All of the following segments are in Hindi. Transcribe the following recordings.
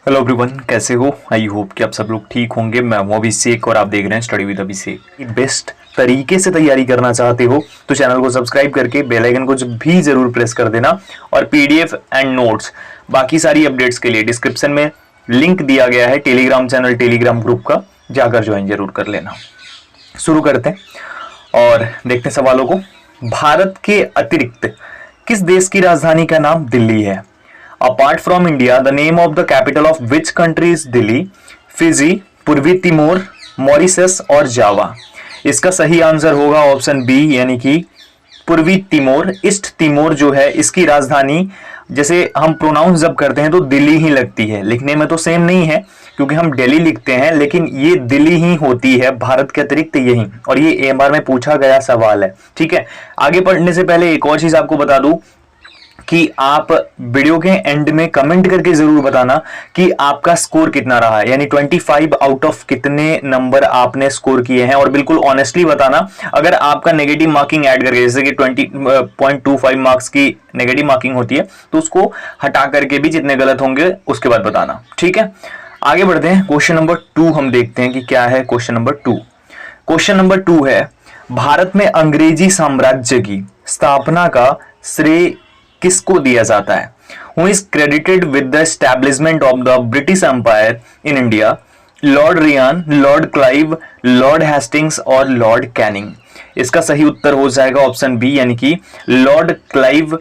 हेलो एवरीवन, कैसे हो? आई होप कि आप सब लोग ठीक होंगे। मैं हूं अभिषेक और आप देख रहे हैं स्टडी विद अभिषेक। बेस्ट तरीके से तैयारी करना चाहते हो तो चैनल को सब्सक्राइब करके बेल आइकन को भी जरूर प्रेस कर देना। और पीडीएफ एंड नोट्स बाकी सारी अपडेट्स के लिए डिस्क्रिप्शन में लिंक दिया गया है टेलीग्राम चैनल, टेलीग्राम ग्रुप का, जाकर ज्वाइन जरूर कर लेना। शुरू करते हैं और देखते हैं सवालों को। भारत के अतिरिक्त किस देश की राजधानी का नाम दिल्ली है? Apart from India, the name of the capital of which country is Delhi? Fiji, पूर्वी तिमोर, मॉरिशस और जावा। इसका सही आंसर होगा ऑप्शन बी, यानी कि पूर्वी तिमोर। ईस्ट तिमोर जो है इसकी राजधानी, जैसे हम प्रोनाउंस जब करते हैं तो दिल्ली ही लगती है, लिखने में तो सेम नहीं है क्योंकि हम दिल्ली लिखते हैं, लेकिन ये दिल्ली ही होती है भारत के अतिरिक्त यही। और ये एमआर में पूछा गया सवाल है। ठीक है, आगे पढ़ने से पहले एक और चीज आपको बता दूं कि आप वीडियो के एंड में कमेंट करके जरूर बताना कि आपका स्कोर कितना रहा है, यानी 25 आउट ऑफ कितने नंबर आपने स्कोर किए हैं। और बिल्कुल ऑनेस्टली बताना, अगर आपका नेगेटिव मार्किंग ऐड करके, जैसे कि 20.25 मार्क्स की नेगेटिव मार्किंग होती है, तो उसको हटा करके भी जितने गलत होंगे उसके बाद बताना। ठीक है, आगे बढ़ते हैं। क्वेश्चन नंबर 2 हम देखते हैं कि क्या है। क्वेश्चन नंबर 2, क्वेश्चन नंबर 2 है, भारत में अंग्रेजी साम्राज्य की स्थापना का श्रेय किसको दिया जाता है? Who is credited with the establishment of the British Empire in India? Lord Ryan, Lord Clive, Lord Hastings और लॉर्ड कैनिंग। इसका सही उत्तर हो जाएगा ऑप्शन बी, यानी कि लॉर्ड क्लाइव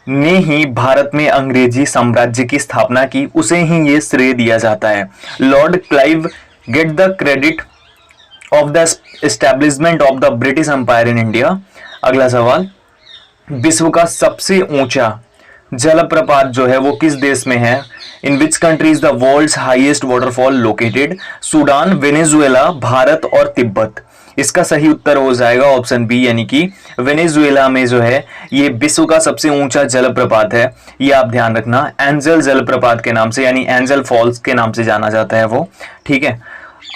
ने ही भारत में अंग्रेजी साम्राज्य की स्थापना की, उसे ही ये श्रेय दिया जाता है। Lord Clive get the credit of the establishment of the British Empire in India. अगला सवाल, विश्व का सबसे ऊंचा जलप्रपात जो है वो किस देश में है? In which country is the world's highest waterfall located? Sudan, Venezuela, Bharat और तिब्बत। इसका सही उत्तर हो जाएगा ऑप्शन बी, यानी कि वेनेजुएला में जो है ये विश्व का सबसे ऊंचा जलप्रपात है। ये आप ध्यान रखना, एंजल जलप्रपात के नाम से, यानी एंजल फॉल्स के नाम से जाना जाता है वो। ठीक है,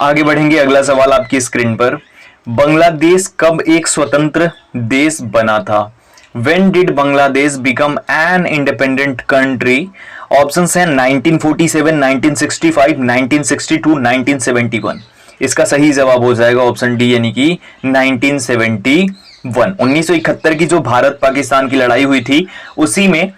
आगे बढ़ेंगे। अगला सवाल आपकी स्क्रीन पर, बांग्लादेश कब एक स्वतंत्र देश बना था? When did Bangladesh become an independent country? Options हैं 1947, 1965, 1962, 1971। इसका सही जवाब हो जाएगा ऑप्शन डी, यानी कि 1971। 1971 की जो भारत पाकिस्तान की लड़ाई हुई थी उसी में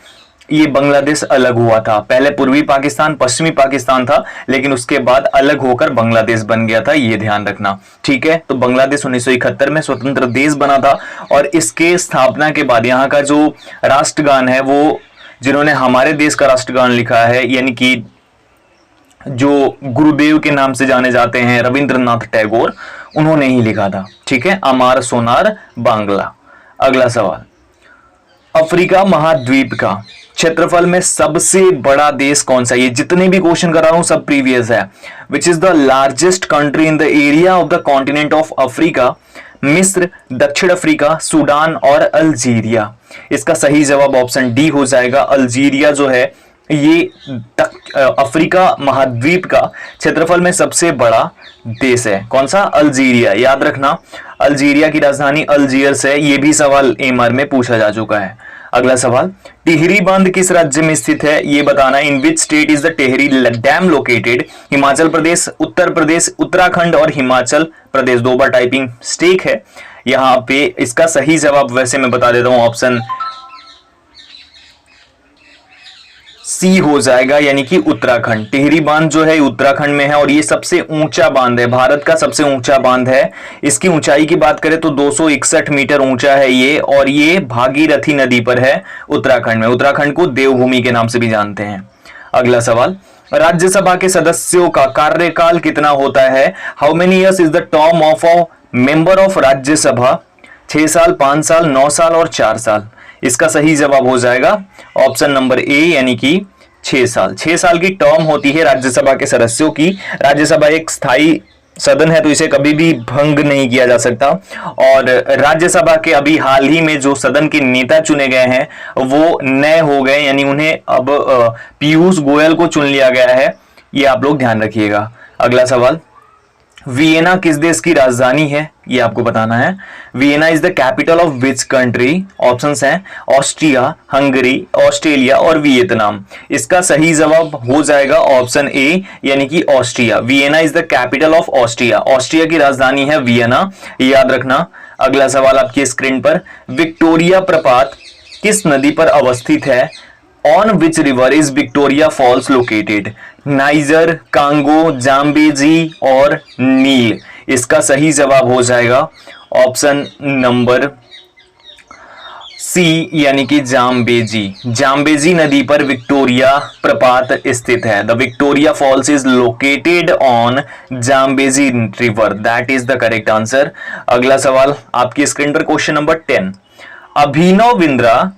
ये बांग्लादेश अलग हुआ था। पहले पूर्वी पाकिस्तान, पश्चिमी पाकिस्तान था, लेकिन उसके बाद अलग होकर बांग्लादेश बन गया था, ये ध्यान रखना। ठीक है, तो बांग्लादेश 1971 में स्वतंत्र देश बना था। और इसके स्थापना के बाद यहाँ का जो राष्ट्रगान है वो, जिन्होंने हमारे देश का राष्ट्रगान लिखा है, यानी कि जो गुरुदेव के नाम से जाने जाते हैं रविंद्रनाथ टैगोर, उन्होंने ही लिखा था। ठीक है, अमार सोनार बांग्ला। अगला सवाल, अफ्रीका महाद्वीप का क्षेत्रफल में सबसे बड़ा देश कौन सा? ये जितने भी क्वेश्चन करा रहा हूं सब प्रीवियस है। Which is the largest country in the area of the continent of Africa? मिस्र, दक्षिण अफ्रीका, सूडान और अल्जीरिया। इसका सही जवाब ऑप्शन डी हो जाएगा। अल्जीरिया जो है ये अफ्रीका महाद्वीप का क्षेत्रफल में सबसे बड़ा देश है। कौन सा? अल्जीरिया। याद रखना, अल्जीरिया की राजधानी अल्जीयर्स है। यह भी सवाल एमआर में पूछा जा चुका है। अगला सवाल, टिहरी बांध किस राज्य में स्थित है? यह बताना। In which state is the Tehri dam located? Himachal Pradesh, Uttar Pradesh, Uttarakhand और हिमाचल प्रदेश। 2 बार टाइपिंग स्टेक है यहां पे। इसका सही जवाब वैसे मैं बता देता हूं, ऑप्शन सी हो जाएगा, यानी कि उत्तराखंड। टिहरी बांध जो है उत्तराखंड में है और ये सबसे ऊंचा बांध है, भारत का सबसे ऊंचा बांध है। इसकी ऊंचाई की बात करें तो 261 मीटर ऊंचा है ये, और ये भागीरथी नदी पर है उत्तराखंड में। उत्तराखंड को देवभूमि के नाम से भी जानते हैं। अगला सवाल, राज्यसभा के सदस्यों का कार्यकाल कितना होता है? How many years is the term of a member of Rajya Sabha? 6 साल, 5 साल, 9 साल और 4 साल। इसका सही जवाब हो जाएगा ऑप्शन नंबर ए, यानी कि 6 साल। 6 साल की टर्म होती है राज्यसभा के सदस्यों की। राज्यसभा एक स्थायी सदन है तो इसे कभी भी भंग नहीं किया जा सकता। और राज्यसभा के अभी हाल ही में जो सदन के नेता चुने गए हैं वो नए हो गए, यानी उन्हें अब पीयूष गोयल को चुन लिया गया है। ये आप लोग ध्यान रखिएगा। अगला सवाल, वियना किस देश की राजधानी है, ये आपको बताना है। Vienna is the capital of which country? Options हैं ऑस्ट्रिया, हंगरी, ऑस्ट्रेलिया और वियतनाम। इसका सही जवाब हो जाएगा ऑप्शन ए, यानी कि Austria. Vienna is the capital of Austria. Austria की राजधानी है वियना, याद रखना। अगला सवाल आपकी स्क्रीन पर, विक्टोरिया प्रपात किस नदी पर अवस्थित है? On which river is Victoria Falls located? Niger, Congo, Zambezi और नील। इसका सही जवाब हो जाएगा ऑप्शन नंबर सी, यानी कि जाम्बेजी। जाम्बेजी नदी पर विक्टोरिया प्रपात स्थित है। The Victoria Falls is located on Zambezi river, that is the correct answer. अगला सवाल आपकी स्क्रीन पर, क्वेश्चन नंबर 10। अभिनव बिंद्रा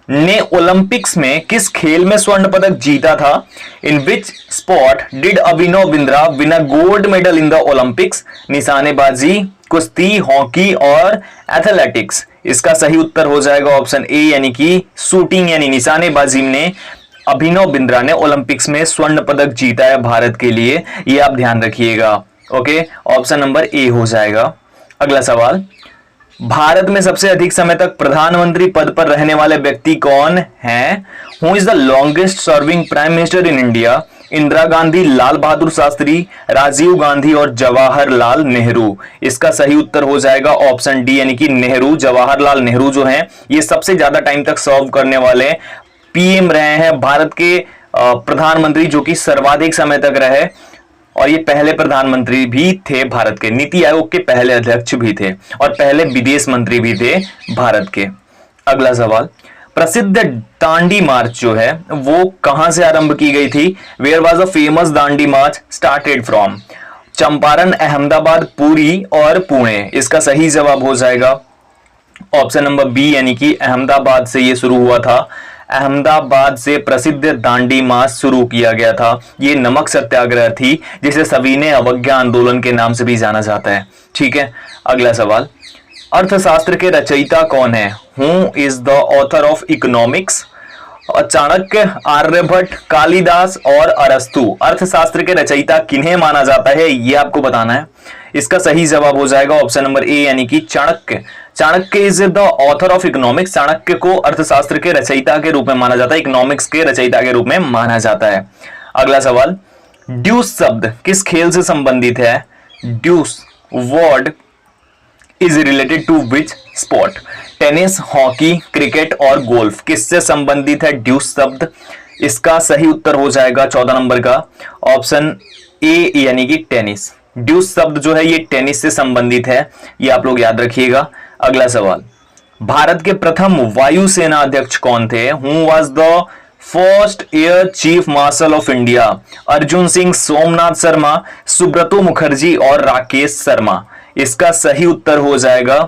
ने ओलंपिक्स में किस खेल में स्वर्ण पदक जीता था? In which sport did Abhinav Bindra win a gold medal in the Olympics? निशानेबाजी, कुश्ती, हॉकी और एथलेटिक्स। इसका सही उत्तर हो जाएगा ऑप्शन ए, यानी कि शूटिंग यानी निशानेबाजी में अभिनव बिंद्रा ने ओलंपिक्स में स्वर्ण पदक जीता है भारत के लिए, ये आप ध्यान रखिएगा। ओके, ऑप्शन नंबर ए हो जाएगा। अगला सवाल, भारत में सबसे अधिक समय तक प्रधानमंत्री पद पर रहने वाले व्यक्ति कौन हैं? Who is the longest serving prime minister in India? Indira Gandhi, Lal Bahadur Shastri, Rajiv Gandhi और जवाहरलाल नेहरू। इसका सही उत्तर हो जाएगा ऑप्शन डी, यानी कि नेहरू। जवाहरलाल नेहरू जो हैं ये सबसे ज्यादा टाइम तक सर्व करने वाले पीएम रहे हैं, भारत के प्रधानमंत्री जो कि सर्वाधिक समय तक रहे, और ये पहले प्रधानमंत्री भी थे भारत के, नीति आयोग के पहले अध्यक्ष भी थे और पहले विदेश मंत्री भी थे भारत के। अगला सवाल, प्रसिद्ध दांडी मार्च जो है वो कहां से आरंभ की गई थी? Where was the famous Dandi march started from? Champaran, Ahmedabad, Puri और पुणे। इसका सही जवाब हो जाएगा ऑप्शन नंबर बी, यानी कि अहमदाबाद से ये शुरू हुआ था। अहमदाबाद से प्रसिद्ध दांडी मार्च शुरू किया गया था। ये नमक सत्याग्रह थी, जिसे सविनय अवज्ञा आंदोलन के नाम से भी जाना जाता है। ठीक है, अगला सवाल, अर्थशास्त्र के रचयिता कौन है? Who is the author of economics? Chanakya, Aryabhatta, Kalidas और अरस्तु। अर्थशास्त्र के रचयिता किन्हें माना जाता है, ये आपको बताना है। इसका सही जवाब हो जाएगा ऑप्शन नंबर ए, यानी कि Chanakya. Chanakya is the author of economics. Chanakya को अर्थशास्त्र के रचयिता के रूप में माना जाता है, इकोनॉमिक्स के रचयिता के रूप में माना जाता है। अगला सवाल, ड्यूस शब्द किस खेल से संबंधित है? Deuce word is related to which sport? Tennis, hockey, cricket और गोल्फ। किससे संबंधित है ड्यूस शब्द? इसका सही उत्तर हो जाएगा 14 नंबर का ऑप्शन ए, यानी कि टेनिस। ड्यूस शब्द जो है ये टेनिस से संबंधित है, ये आप लोग याद रखिएगा। अगला सवाल, भारत के प्रथम वायुसेना अध्यक्ष कौन थे? Who was the first air chief marshal of India? Arjun Singh, Somnath Sharma, Subroto Mukherjee और राकेश शर्मा। इसका सही उत्तर हो जाएगा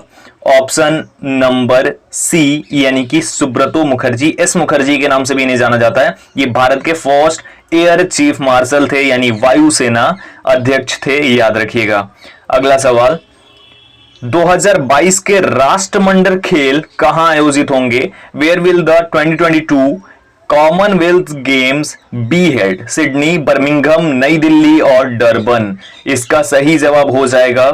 ऑप्शन नंबर सी, यानी कि सुब्रतो मुखर्जी। एस मुखर्जी के नाम से भी इन्हें जाना जाता है। ये भारत के फर्स्ट एयर चीफ मार्शल थे, यानी वायुसेना अध्यक्ष थे, याद रखिएगा। अगला सवाल, 2022 के राष्ट्रमंडल खेल कहां आयोजित होंगे? Where will the 2022 Commonwealth Games be held? Sydney, Birmingham, New Delhi और डरबन। इसका सही जवाब हो जाएगा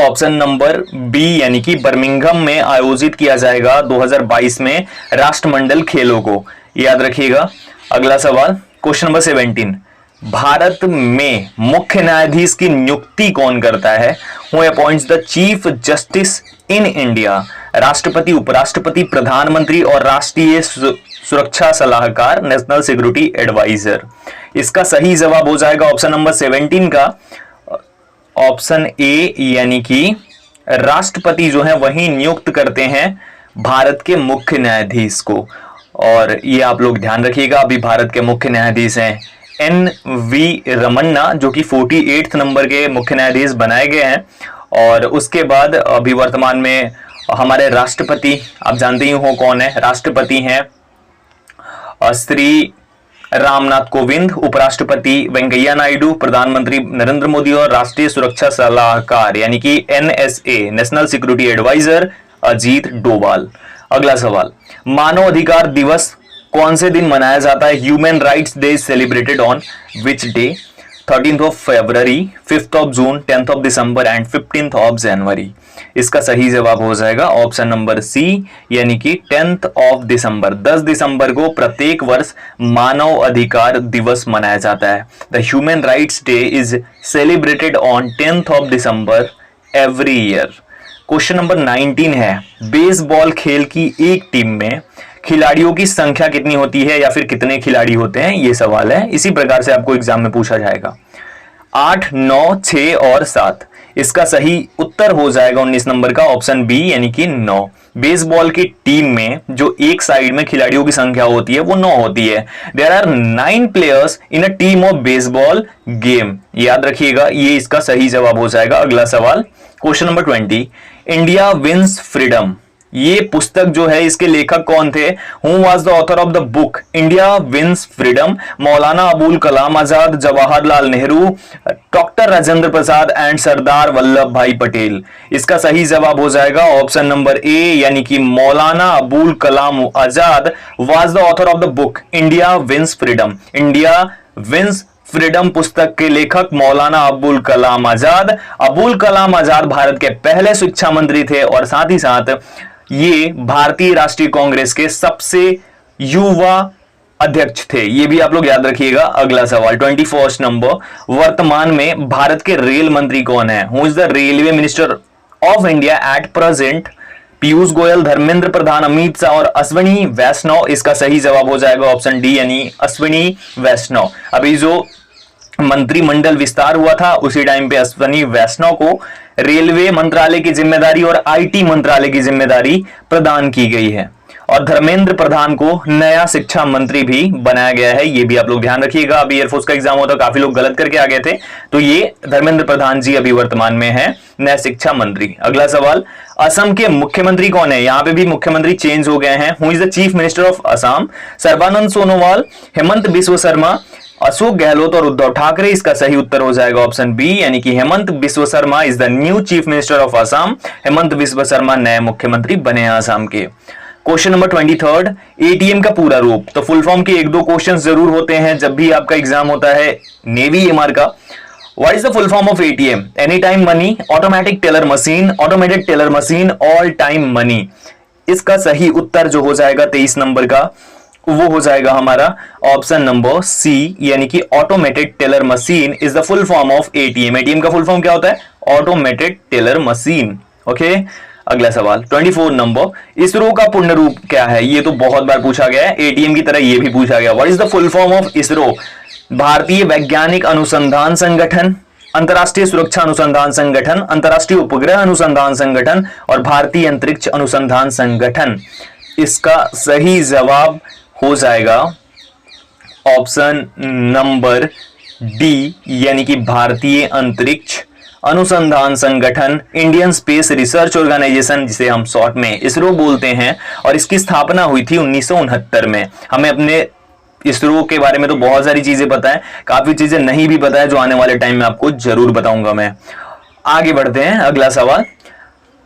ऑप्शन नंबर बी, यानी कि बर्मिंघम में आयोजित किया जाएगा 2022 में राष्ट्रमंडल खेलों को, याद रखिएगा। अगला सवाल, क्वेश्चन नंबर 17, भारत में मुख्य न्यायाधीश की नियुक्ति कौन करता है? Who appoints the chief justice in India? राष्ट्रपति, उपराष्ट्रपति, प्रधानमंत्री और राष्ट्रीय सुरक्षा सलाहकार, नेशनल सिक्योरिटी एडवाइजर। इसका सही जवाब हो जाएगा ऑप्शन नंबर 17 का ऑप्शन ए, यानी कि राष्ट्रपति जो है वही नियुक्त करते हैं भारत के मुख्य न्यायाधीश को। और ये आप लोग ध्यान रखिएगा, अभी भारत के मुख्य न्यायाधीश हैं एन.वी. रमन्ना, जो कि 48 नंबर के मुख्य न्यायाधीश बनाए गए हैं। और उसके बाद अभी वर्तमान में हमारे राष्ट्रपति, आप जानते ही हो कौन है, राष्ट्रपति हैं श्री रामनाथ कोविंद, उपराष्ट्रपति वेंकैया नायडू, प्रधानमंत्री नरेंद्र मोदी और राष्ट्रीय सुरक्षा सलाहकार यानी कि NSA, national security advisor, Ajit Doval. अगला सवाल, मानव अधिकार दिवस कौन से दिन मनाया जाता है? Human rights day celebrated on which day? 13th of February, 5th of June, 10th of December and 15th of January. इसका सही जवाब हो जाएगा ऑप्शन नंबर सी, यानी कि 10th ऑफ दिसंबर। 10 दिसंबर को प्रत्येक वर्ष मानव अधिकार दिवस मनाया जाता है। The human rights day is celebrated on 10th of December every year. Question number 19 है, बेसबॉल खेल की एक टीम में खिलाड़ियों की संख्या कितनी होती है या फिर कितने खिलाड़ी होते हैं, ये सवाल है। इसी प्रकार से आपको एग्जाम में पूछा जाएगा। 8, 9, 6 और 7। इसका सही उत्तर हो जाएगा 19 नंबर का ऑप्शन बी, यानी कि 9। बेसबॉल की टीम में जो एक साइड में खिलाड़ियों की संख्या होती है वो 9 होती है। There are 9 players in a team of baseball game. याद रखिएगा, ये इसका सही जवाब हो जाएगा। अगला सवाल, question number 20, India wins freedom, ये पुस्तक जो है इसके लेखक कौन थे? Who was the author of the book India wins freedom? Maulana Abul Kalam Azad, Jawaharlal Nehru, doctor Rajendra Prasad and Sardar Vallabh Bhai Patel. इसका सही जवाब हो जाएगा ऑप्शन नंबर ए, यानी कि Maulana Abul Kalam Azad was the author of the book India wins freedom. India wins freedom पुस्तक के लेखक मौलाना अबुल कलाम आजाद। अबुल कलाम आजाद भारत के पहले शिक्षा मंत्री थे और साथ ही साथ ये भारतीय राष्ट्रीय कांग्रेस के सबसे युवा अध्यक्ष थे। ये भी आप लोग याद रखिएगा। अगला सवाल 21 नंबर, वर्तमान में भारत के रेल मंत्री कौन है? Who is the railway minister of India at present? Piyush Goyal, Dharmendra Pradhan, Amit Shah और अश्विनी वैष्णव। इसका सही जवाब हो जाएगा ऑप्शन डी, यानी अश्विनी वैष्णव। अभी जो मंत्रिमंडल विस्तार हुआ था उसी टाइम पे अश्विनी वैष्णव को रेलवे मंत्रालय की जिम्मेदारी और आईटी मंत्रालय की जिम्मेदारी प्रदान की गई है और धर्मेंद्र प्रधान को नया शिक्षा मंत्री भी बनाया गया है। ये भी आप लोग ध्यान रखिएगा। अभी एयरफोर्स का एग्जाम होता, काफी लोग गलत करके आ गए थे, तो ये धर्मेंद्र प्रधान जी अभी वर्तमान में है नया शिक्षा मंत्री। अगला सवाल, असम के मुख्यमंत्री कौन है? यहां पे भी मुख्यमंत्री चेंज हो गए हैं। Who is the chief minister of Assam? Sarbananda Sonowal, Hemant Biswa Sharma, Ashok Gehlot और उद्धव ठाकरे। इसका सही उत्तर हो जाएगा ऑप्शन बी, यानी कि Hemant Biswa Sharma is the new chief minister of Assam. Hemant Biswa Sharma नए मुख्यमंत्री बने हैं असम के। क्वेश्चन नंबर 23, एटीएम का पूरा रूप। तो फुल फॉर्म के 1-2 क्वेश्चन जरूर होते हैं जब भी आपका एग्जाम होता है नेवी एमआर का। What is the full form of ATM? Any time money, automatic teller machine, automated teller machine, all time money. इसका सही उत्तर जो हो जाएगा 23 नंबर का वो हो जाएगा हमारा ऑप्शन नंबर सी, यानी कि automated teller machine is the full form of ATM. ATM का फुल फॉर्म क्या होता है? Automated teller machine. ओके, अगला सवाल 24 नंबर, इसरो का पूर्ण रूप क्या है? ये तो बहुत बार पूछा गया है, एटीएम की तरह ये भी पूछा गया। What is the full form of ISRO? भारतीय वैज्ञानिक अनुसंधान संगठन, अंतरराष्ट्रीय सुरक्षा अनुसंधान संगठन, अंतरराष्ट्रीय उपग्रह अनुसंधान संगठन और भारतीय अंतरिक्ष अनुसंधान संगठन। इसका सही जवाब हो जाएगा ऑप्शन नंबर डी, यानी कि भारतीय अंतरिक्ष अनुसंधान संगठन, इंडियन स्पेस रिसर्च ऑर्गेनाइजेशन, जिसे हम शॉर्ट में इसरो बोलते हैं। और इसकी स्थापना हुई थी 1969 में। हमें अपने इसरो के बारे में तो बहुत सारी चीजें पता है, काफी चीजें नहीं भी पता है जो आने वाले टाइम में आपको जरूर बताऊंगा मैं। आगे बढ़ते हैं, अगला सवाल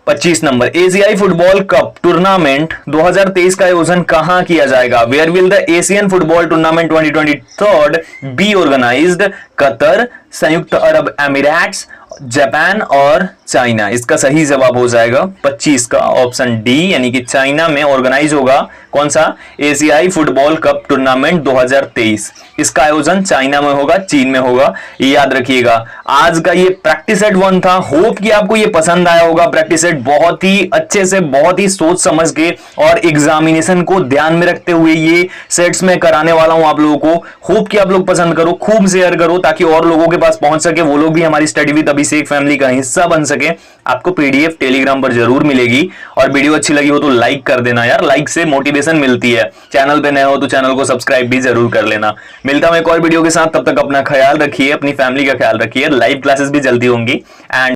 25 नंबर, एशियाई फुटबॉल कप टूर्नामेंट 2023 का आयोजन कहां किया जाएगा? Where will the Asian football tournament 2023 be organized? Qatar, संयुक्त अरब अमीरात, जापान और चाइना। इसका सही जवाब हो जाएगा 25 का ऑप्शन डी, यानी कि चाइना में ऑर्गेनाइज होगा कौन सा? एशियाई फुटबॉल कप टूर्नामेंट 2023। इसका आयोजन चाइना में होगा, चीन में होगा, ये याद रखिएगा। आज का ये प्रैक्टिस सेट 1 था। होप कि आपको ये पसंद आया होगा। प्रैक्टिस सेट बहुत ही अच्छे से, बहुत ही सोच समझ के और एग्जामिनेशन को ध्यान में रखते हुए ये सेट्स में कराने वाला हूं आप लोगों को। होप कि आप लोग पसंद करो, खूब शेयर करो ताकि और लोगों के पास पहुंच सके, वो लोग भी हमारी स्टडी विद अभिषेक फैमिली का हिस्सा बन सके। आपको पीडीएफ टेलीग्राम पर जरूर मिलेगी। और वीडियो अच्छी लगी हो तो लाइक कर देना यार, लाइक से मोटिवेशन मिलती है। चैनल पे नए हो तो चैनल को सब्सक्राइब भी जरूर कर लेना। मिलता हूं एक और वीडियो के साथ, तब तक अपना ख्याल रखिए, अपनी फैमिली का ख्याल रखिए। लाइव क्लासेस भी जल्दी होंगी एंड